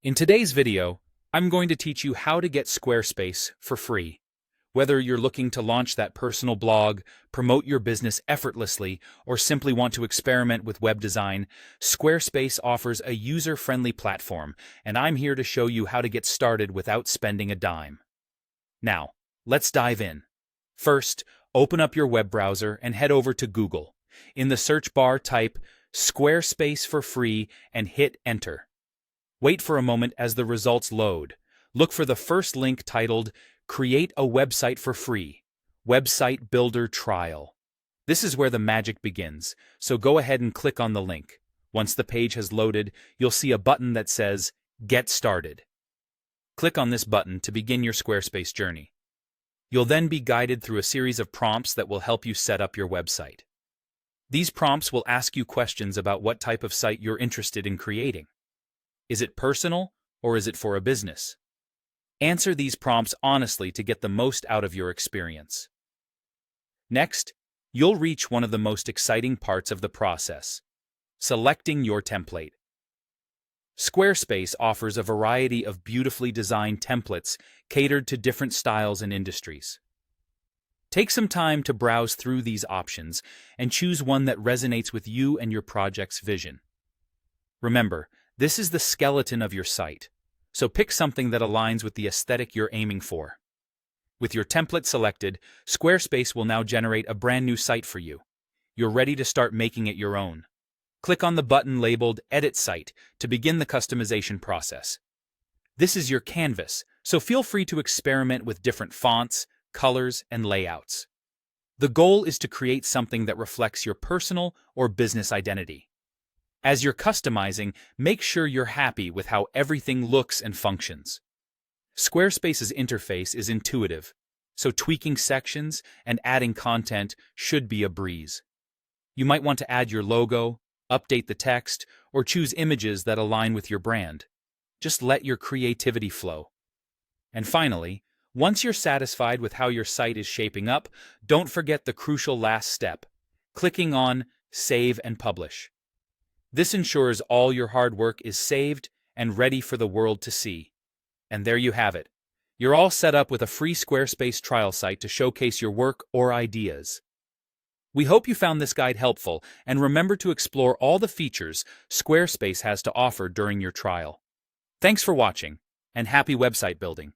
In today's video, I'm going to teach you how to get Squarespace for free. Whether you're looking to launch that personal blog, promote your business effortlessly, or simply want to experiment with web design, Squarespace offers a user-friendly platform, and I'm here to show you how to get started without spending a dime. Now, let's dive in. First, open up your web browser and head over to Google. In the search bar, type Squarespace for free and hit enter. Wait for a moment as the results load. Look for the first link titled Create a Website for Free, Website Builder Trial. This is where the magic begins, so go ahead and click on the link. Once the page has loaded, you'll see a button that says Get Started. Click on this button to begin your Squarespace journey. You'll then be guided through a series of prompts that will help you set up your website. These prompts will ask you questions about what type of site you're interested in creating. Is it personal, or is it for a business? Answer these prompts honestly to get the most out of your experience. Next, you'll reach one of the most exciting parts of the process: selecting your template. Squarespace offers a variety of beautifully designed templates catered to different styles and industries. Take some time to browse through these options and choose one that resonates with you and your project's vision. Remember, this is the skeleton of your site, so pick something that aligns with the aesthetic you're aiming for. With your template selected, Squarespace will now generate a brand new site for you. You're ready to start making it your own. Click on the button labeled Edit Site to begin the customization process. This is your canvas, so feel free to experiment with different fonts, colors, and layouts. The goal is to create something that reflects your personal or business identity. As you're customizing, make sure you're happy with how everything looks and functions. Squarespace's interface is intuitive, so tweaking sections and adding content should be a breeze. You might want to add your logo, update the text, or choose images that align with your brand. Just let your creativity flow. And finally, once you're satisfied with how your site is shaping up, don't forget the crucial last step: clicking on Save and Publish. This ensures all your hard work is saved and ready for the world to see. And there you have it. You're all set up with a free Squarespace trial site to showcase your work or ideas. We hope you found this guide helpful, and remember to explore all the features Squarespace has to offer during your trial. Thanks for watching, and happy website building.